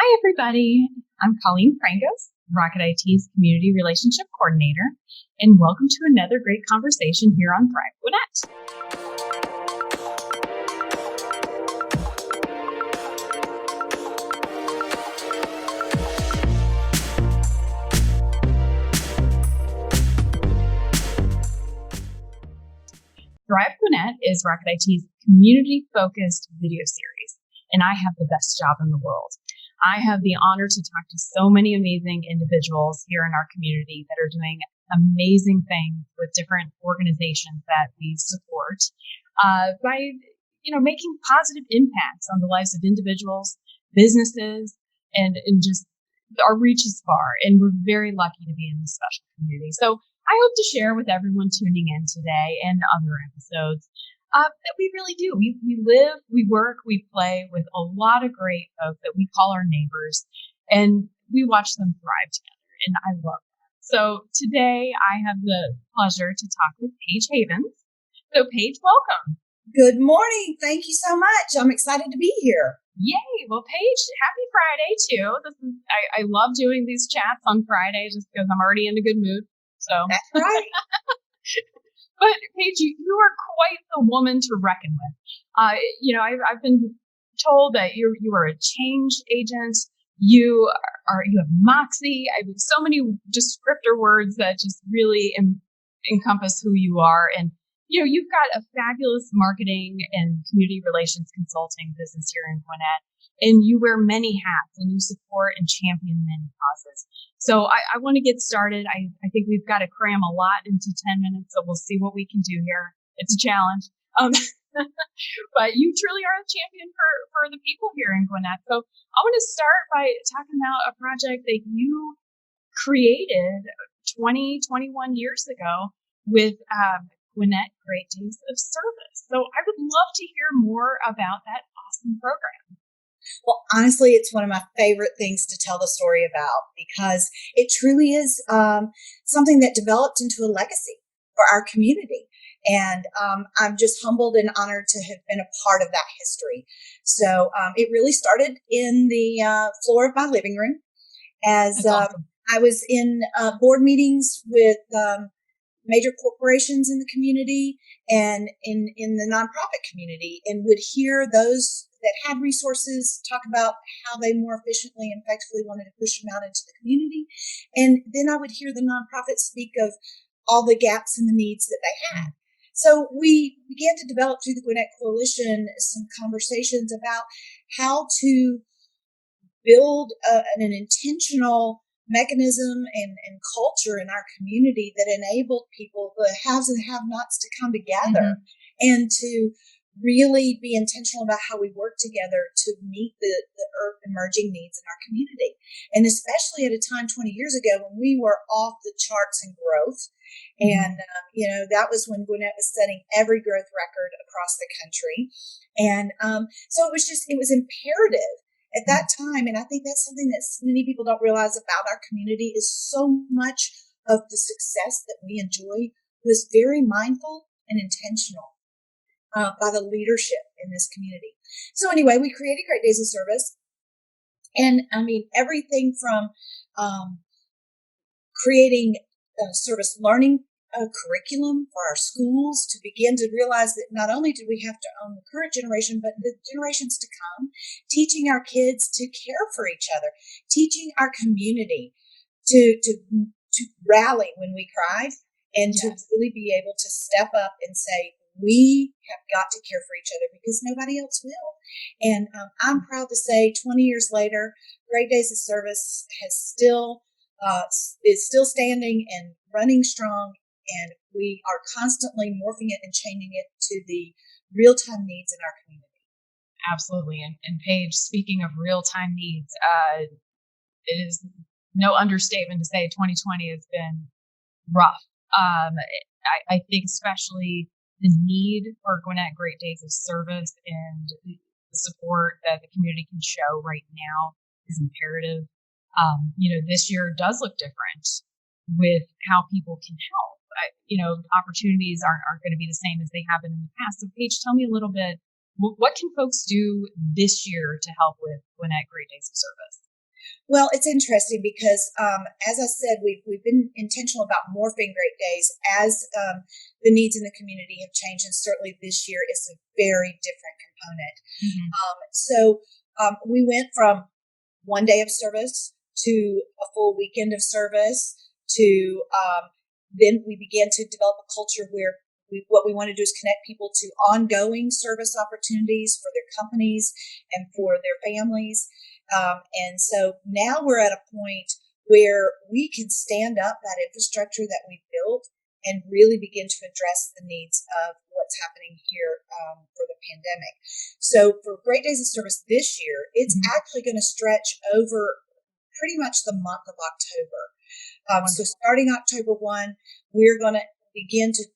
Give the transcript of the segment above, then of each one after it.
Hi, everybody. I'm Colleen Frangos, Rocket IT's Community Relationship Coordinator, and welcome to another great conversation here on Thrive Gwinnett. Thrive Gwinnett is Rocket IT's community-focused video series, and I have the best job in the world. I have the honor to talk to so many amazing individuals here in our community that are doing amazing things with different organizations that we support by, making positive impacts on the lives of individuals, businesses, and just our reach is far. And we're very lucky to be in this special community. So I hope to share with everyone tuning in today and other episodes that we really do. We live, we work, we play with a lot of great folks that we call our neighbors, and we watch them thrive together. And I love that. So today I have the pleasure to talk with Paige Havens. So Paige, welcome. Good morning. Thank you so much. I'm excited to be here. Yay. Well, Paige, happy Friday too. I love doing these chats on Friday just because I'm already in a good mood. So that's right. But Paige, you are quite the woman to reckon with. I've been told that you are a change agent. You have moxie. I have so many descriptor words that just really encompass who you are. And you've got a fabulous marketing and community relations consulting business here in Gwinnett, and you wear many hats and you support and champion many causes. So I want to get started. I think we've got to cram a lot into 10 minutes, so we'll see what we can do here. It's a challenge. But you truly are a champion for the people here in Gwinnett. So I want to start by talking about a project that you created 21 years ago with Gwinnett Great Days of Service. So I would love to hear more about that awesome program. Well, honestly, it's one of my favorite things to tell the story about because it truly is something that developed into a legacy for our community. And I'm just humbled and honored to have been a part of that history. So it really started in the floor of my living room as awesome. I was in board meetings with major corporations in the community and in the nonprofit community, and would hear those that had resources talk about how they more efficiently and effectively wanted to push them out into the community. And then I would hear the nonprofits speak of all the gaps and the needs that they had. So we began to develop through the Gwinnett Coalition some conversations about how to build an intentional mechanism and culture in our community that enabled people, the haves and have-nots, to come together and to really be intentional about how we work together to meet the emerging needs in our community. And especially at a time 20 years ago when we were off the charts in growth. And, that was when Gwinnett was setting every growth record across the country. And so it was imperative at that time, and I think that's something that many people don't realize about our community, is so much of the success that we enjoy was very mindful and intentional by the leadership in this community. So anyway, we created Great Days of Service, and everything from creating service learning curriculum for our schools to begin to realize that not only do we have to own the current generation, but the generations to come, teaching our kids to care for each other, teaching our community to rally when we cry, and to really be able to step up and say, we have got to care for each other because nobody else will. And I'm proud to say 20 years later, Great Days of Service is still standing and running strong. And we are constantly morphing it and changing it to the real-time needs in our community. Absolutely. And Paige, speaking of real-time needs, it is no understatement to say 2020 has been rough. I think especially the need for Gwinnett Great Days of Service and the support that the community can show right now is imperative. This year does look different with how people can help. Opportunities aren't going to be the same as they have been in the past. So Paige, tell me a little bit, what can folks do this year to help with Gwinnett Great Days of Service? Well, it's interesting because, as I said, we've been intentional about morphing Great Days as the needs in the community have changed, and certainly this year is a very different component. Mm-hmm. So we went from one day of service to a full weekend of service to then we began to develop a culture where what we want to do is connect people to ongoing service opportunities for their companies and for their families. And so now we're at a point where we can stand up that infrastructure that we built and really begin to address the needs of what's happening here for the pandemic. So for Great Days of Service this year, it's actually going to stretch over pretty much the month of October. So starting October 1, we're going to begin to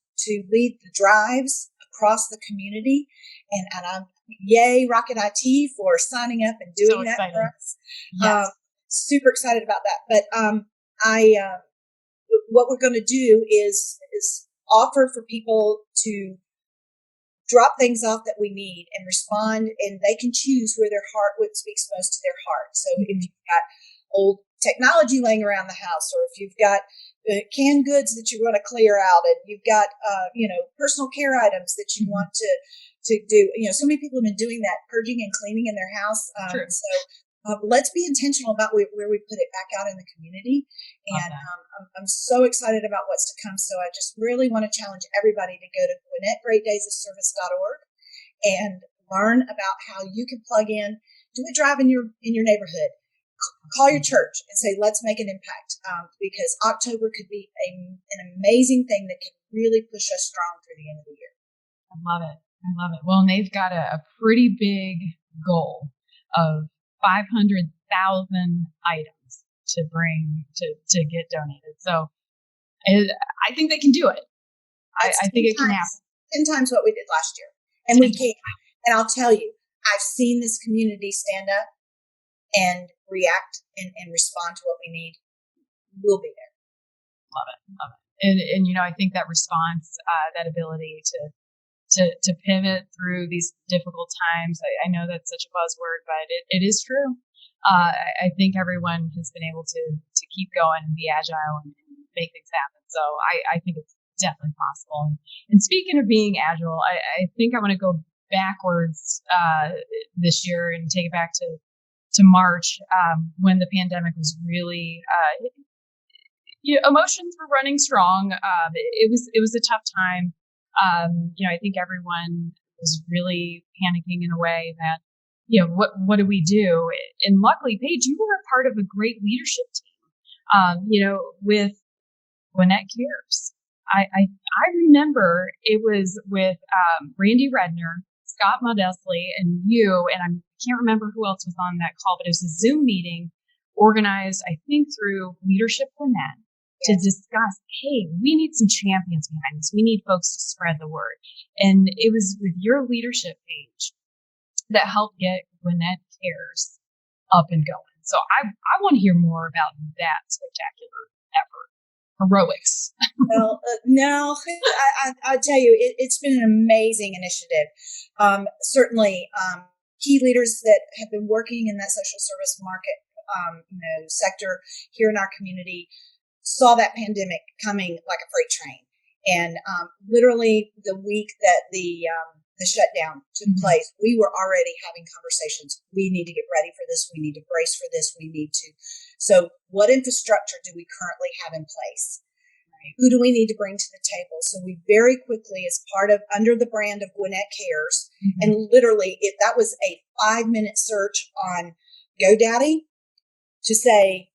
lead the drives across the community. And I'm yay Rocket IT for signing up and doing that for us. Yes. Super excited about that. But what we're going to do is offer for people to drop things off that we need and respond, and they can choose where their heart, what speaks most to their heart. So if you've got old technology laying around the house, or if you've got canned goods that you want to clear out, and you've got personal care items that you want to do. So many people have been doing that, purging and cleaning in their house. So let's be intentional about where we put it back out in the community. And I'm so excited about what's to come. So I just really want to challenge everybody to go to GwinnettGreatDaysOfService.org and learn about how you can plug in, do a drive in your neighborhood. Call your church and say, let's make an impact, because October could be an amazing thing that can really push us strong through the end of the year. I love it. Well, and they've got a pretty big goal of 500,000 items to bring to get donated. So I think they can do it. I think it can happen. 10 times what we did last year. And we can. And I'll tell you, I've seen this community stand up and react and respond to what we need. We'll be there. Love it. And I think that response, that ability to pivot through these difficult times, I know that's such a buzzword, but it is true. I think everyone has been able to keep going and be agile and make things happen. So I think it's definitely possible. And speaking of being agile, I think I want to go backwards this year and take it back to March, when the pandemic was really, emotions were running strong. It was a tough time. I think everyone was really panicking in a way that, what do we do? And luckily, Paige, you were a part of a great leadership team, with Gwinnett Cares. I remember it was with Randy Redner, Scott Modestley, and you, and I can't remember who else was on that call, but it was a Zoom meeting organized, I think, through Leadership Gwinnett to discuss, hey, we need some champions behind this. We need folks to spread the word. And it was with your leadership page that helped get Gwinnett Cares up and going. So I want to hear more about that spectacular effort. Heroics. Well, no, I'll tell you, it's been an amazing initiative. Certainly, key leaders that have been working in that social service market, sector here in our community saw that pandemic coming like a freight train. And literally the week that the shutdown took place, we were already having conversations. We need to get ready for this. We need to brace for this. We need to. So what infrastructure do we currently have in place? Right. Who do we need to bring to the table? So we very quickly, as part of under the brand of Gwinnett Cares, and literally that was a 5-minute search on GoDaddy to say,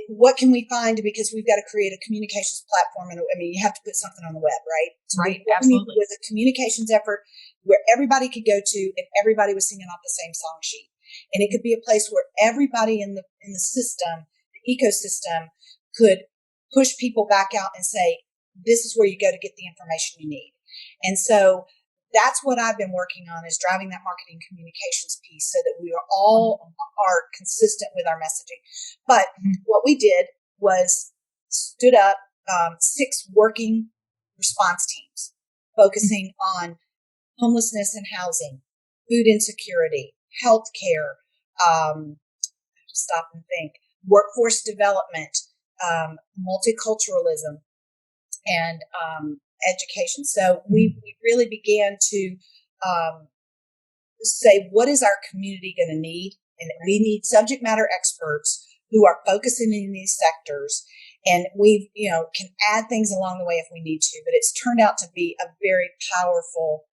what can we find? Because we've got to create a communications platform. And you have to put something on the web, right? So right, what absolutely. we needed was a communications effort where everybody could go to if everybody was singing off the same song sheet. And it could be a place where everybody in the system, the ecosystem, could push people back out and say, this is where you go to get the information you need. And so that's what I've been working on, is driving that marketing communications piece so that we are consistent with our messaging. But what we did was stood up 6 working response teams focusing on homelessness and housing, food insecurity, healthcare, to stop and think. Workforce development, multiculturalism, and education. So we really began to say, what is our community going to need? And we need subject matter experts who are focusing in these sectors. And we, can add things along the way if we need to, but it's turned out to be a very powerful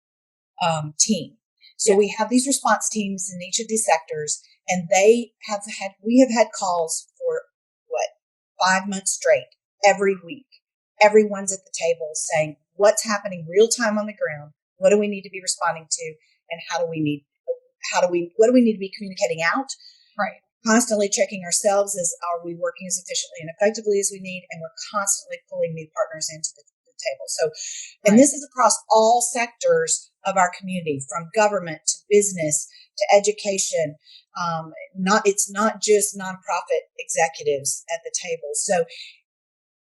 team. So we have these response teams in each of these sectors, and we have had calls for 5 months straight, every week. Everyone's at the table saying, what's happening real time on the ground? What do we need to be responding to? And what do we need to be communicating out? Right. Constantly checking ourselves are we working as efficiently and effectively as we need? And we're constantly pulling new partners into the table. So, and this is across all sectors of our community, from government to business to education. It's not just nonprofit executives at the table. So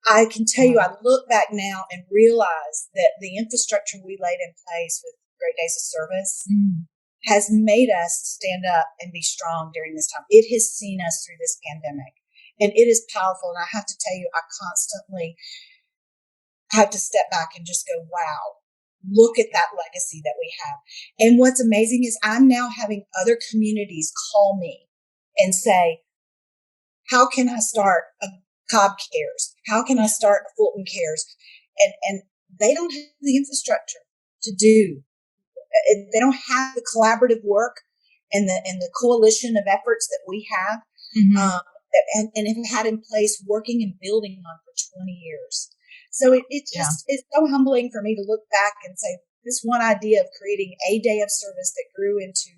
I can tell you, I look back now and realize that the infrastructure we laid in place with Great Days of Service has made us stand up and be strong during this time. It has seen us through this pandemic, and it is powerful. And I have to tell you, I constantly have to step back and just go, wow, look at that legacy that we have. And what's amazing is I'm now having other communities call me and say, how can I start a Cobb Cares? How can I start a Fulton Cares? And they don't have the infrastructure to do. They don't have the collaborative work and the coalition of efforts that we have, and have had in place, working and building on for 20 years. So it's so humbling for me to look back and say, this one idea of creating a day of service that grew into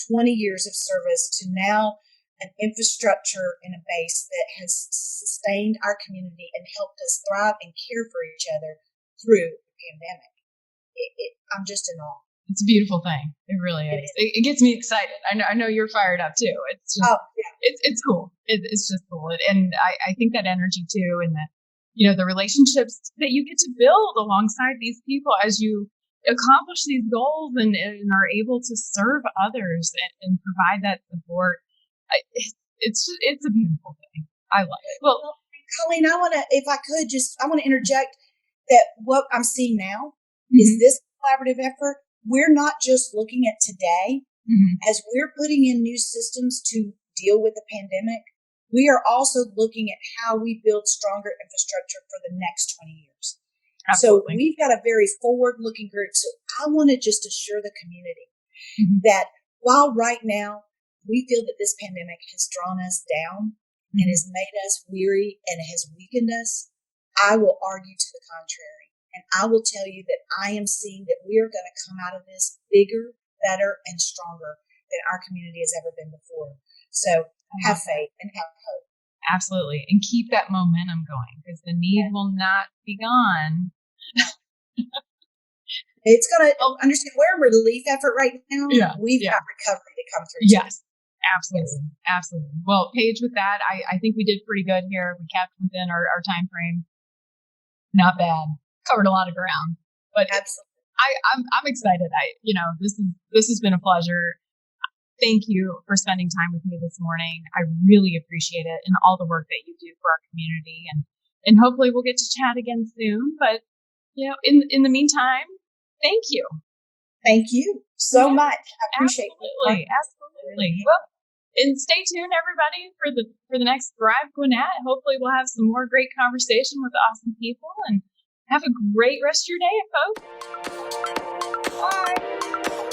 20 years of service to now an infrastructure and a base that has sustained our community and helped us thrive and care for each other through the pandemic. I'm just in awe. It's a beautiful thing. It really is. It gets me excited. I know you're fired up too. It's just, it's cool. It's just cool. And I think that energy too, and that, the relationships that you get to build alongside these people as you accomplish these goals and are able to serve others and provide that support. It's a beautiful thing. I love it. Well, Colleen, I want to interject that what I'm seeing now is this collaborative effort. We're not just looking at today as we're putting in new systems to deal with the pandemic. We are also looking at how we build stronger infrastructure for the next 20 years. Absolutely. So we've got a very forward-looking group. So I want to just assure the community that while right now we feel that this pandemic has drawn us down and has made us weary and has weakened us, I will argue to the contrary. And I will tell you that I am seeing that we are going to come out of this bigger, better, and stronger than our community has ever been before. So have faith and have hope. Absolutely. And keep that momentum going, because the need will not be gone. It's going to understand we're a relief effort right now. Yeah. We've got recovery to come through. Yes. Absolutely. Yes. Absolutely. Well, Paige, with that, I think we did pretty good here. We kept within our time frame. Not bad. Covered a lot of ground. But absolutely. I'm excited. This has been a pleasure. Thank you for spending time with me this morning. I really appreciate it, and all the work that you do for our community. And hopefully we'll get to chat again soon. But in the meantime, thank you. Thank you so much. I appreciate it. Absolutely. Well, and stay tuned, everybody, for the next Thrive Gwinnett. Hopefully we'll have some more great conversation with awesome people, and have a great rest of your day, folks. Bye.